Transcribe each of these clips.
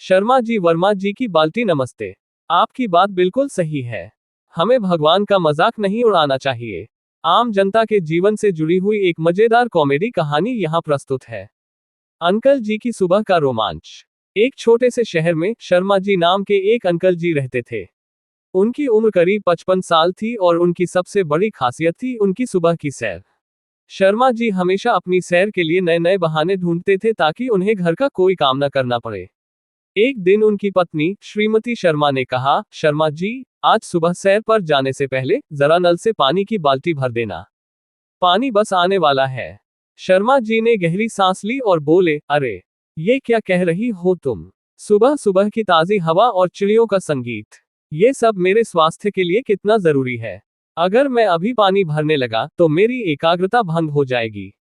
शर्मा जी, वर्मा जी की बाल्टी नमस्ते। आपकी बात बिल्कुल सही है। हमें भगवान का मजाक नहीं उड़ाना चाहिए। आम जनता के जीवन से जुड़ी हुई एक मजेदार कॉमेडी कहानी यहाँ प्रस्तुत है। अंकल जी की सुबह का रोमांच। एक छोटे से शहर में शर्मा जी नाम के एक अंकल जी रहते थे। उनकी उम्र करीब 55 साल थी और उनकी सबसे बड़ी खासियत थी उनकी सुबह की सैर। शर्मा जी हमेशा अपनी सैर के लिए नए नए बहाने ढूंढते थे ताकि उन्हें घर का कोई काम न करना पड़े। एक दिन उनकी पत्नी श्रीमती शर्मा ने कहा, शर्मा जी, आज सुबह सैर पर जाने से पहले जरा नल से पानी की बाल्टी भर देना। पानी बस आने वाला है। शर्मा जी ने गहरी सांस ली और बोले, अरे, ये क्या कह रही हो तुम? सुबह सुबह की ताजी हवा और चिड़ियों का संगीत, ये सब मेरे स्वास्थ्य के लिए कितना जरूरी है। अगर मैं अभी पानी भरने लगा तो मेरी एकाग्रता भंग हो जाएगी।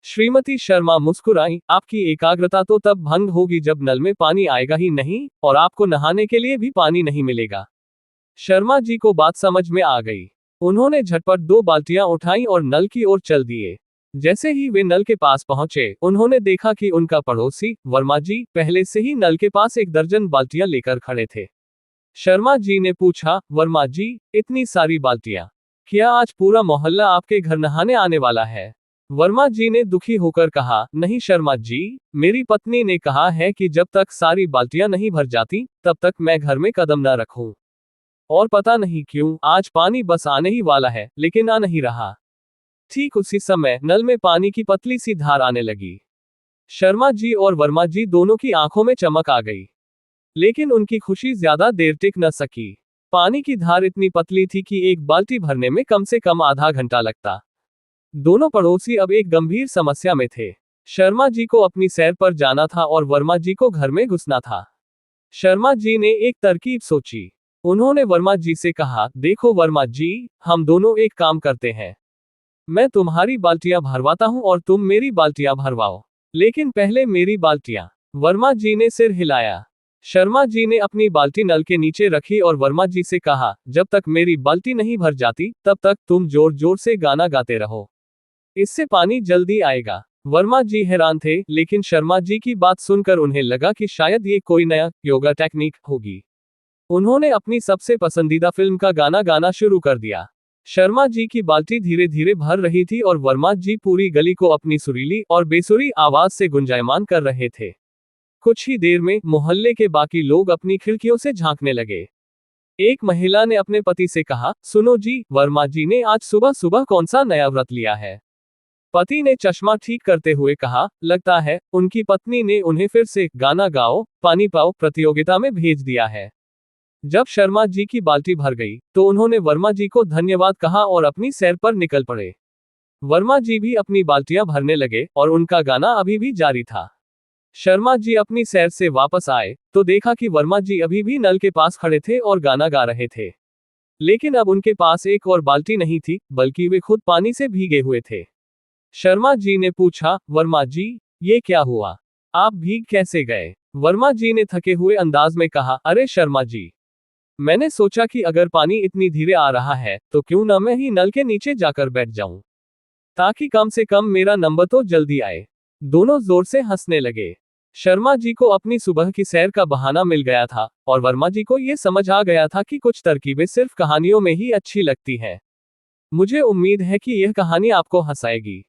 श्रीमती शर्मा मुस्कुराई, आपकी एकाग्रता तो तब भंग होगी जब नल में पानी आएगा ही नहीं और आपको नहाने के लिए भी पानी नहीं मिलेगा। शर्मा जी को बात समझ में आ गई। उन्होंने झटपट 2 बाल्टियां उठाई और नल की ओर चल दिए। जैसे ही वे नल के पास पहुंचे, उन्होंने देखा कि उनका पड़ोसी वर्मा जी पहले से ही नल के पास 1 दर्जन बाल्टियां लेकर खड़े थे। शर्मा जी ने पूछा, वर्मा जी, इतनी सारी बाल्टियां, क्या आज पूरा मोहल्ला आपके घर नहाने आने वाला है? वर्मा जी ने दुखी होकर कहा, नहीं शर्मा जी, मेरी पत्नी ने कहा है कि जब तक सारी बाल्टियां नहीं भर जाती तब तक मैं घर में कदम न रखूं। और पता नहीं क्यों आज पानी बस आने ही वाला है लेकिन आ नहीं रहा। ठीक उसी समय नल में पानी की पतली सी धार आने लगी। शर्मा जी और वर्मा जी दोनों की आंखों में चमक आ गई, लेकिन उनकी खुशी ज्यादा देर टिक न सकी। पानी की धार इतनी पतली थी कि एक बाल्टी भरने में कम से कम आधा घंटा लगता। दोनों पड़ोसी अब एक गंभीर समस्या में थे। शर्मा जी को अपनी सैर पर जाना था और वर्मा जी को घर में घुसना था। शर्मा जी ने एक तरकीब सोची। उन्होंने वर्मा जी से कहा, देखो वर्मा जी, हम दोनों एक काम करते हैं। मैं तुम्हारी बाल्टियां भरवाता हूं और तुम मेरी बाल्टियां भरवाओ। लेकिन पहले मेरी बाल्टियां। वर्मा जी ने सिर हिलाया। शर्मा जी ने अपनी बाल्टी नल के नीचे रखी और वर्मा जी से कहा, जब तक मेरी बाल्टी नहीं भर जाती तब तक तुम जोर जोर से गाना गाते रहो। इससे पानी जल्दी आएगा। वर्मा जी हैरान थे, लेकिन शर्मा जी की बात सुनकर उन्हें लगा कि शायद ये कोई नया योगा टेक्निक होगी। उन्होंने अपनी सबसे पसंदीदा फिल्म का गाना गाना शुरू कर दिया। शर्मा जी की बाल्टी धीरे धीरे भर रही थी और वर्मा जी पूरी गली को अपनी सुरीली और बेसुरी आवाज से गुंजायमान कर रहे थे। कुछ ही देर में मोहल्ले के बाकी लोग अपनी खिड़कियों से झांकने लगे। एक महिला ने अपने पति से कहा, सुनो जी, वर्मा जी ने आज सुबह सुबह कौन सा नया व्रत लिया है? पति ने चश्मा ठीक करते हुए कहा, लगता है उनकी पत्नी ने उन्हें फिर से गाना गाओ पानी पाओ प्रतियोगिता में भेज दिया है। जब शर्मा जी की बाल्टी भर गई तो उन्होंने वर्मा जी को धन्यवाद कहा और अपनी सैर पर निकल पड़े। वर्मा जी भी अपनी बाल्टियां भरने लगे और उनका गाना अभी भी जारी था। शर्मा जी अपनी सैर से वापस आए तो देखा कि वर्मा जी अभी भी नल के पास खड़े थे और गाना गा रहे थे। लेकिन अब उनके पास एक और बाल्टी नहीं थी, बल्कि वे खुद पानी से भीगे हुए थे। शर्मा जी ने पूछा, वर्मा जी, ये क्या हुआ? आप भीग कैसे गए? वर्मा जी ने थके हुए अंदाज में कहा, अरे शर्मा जी, मैंने सोचा कि अगर पानी इतनी धीरे आ रहा है तो क्यों न मैं ही नल के नीचे जाकर बैठ जाऊं, ताकि कम से कम मेरा नंबर तो जल्दी आए। दोनों जोर से हंसने लगे। शर्मा जी को अपनी सुबह की सैर का बहाना मिल गया था और वर्मा जी को यह समझ आ गया था कि कुछ तरकीबें सिर्फ कहानियों में ही अच्छी लगती हैं। मुझे उम्मीद है कि यह कहानी आपको हंसाएगी।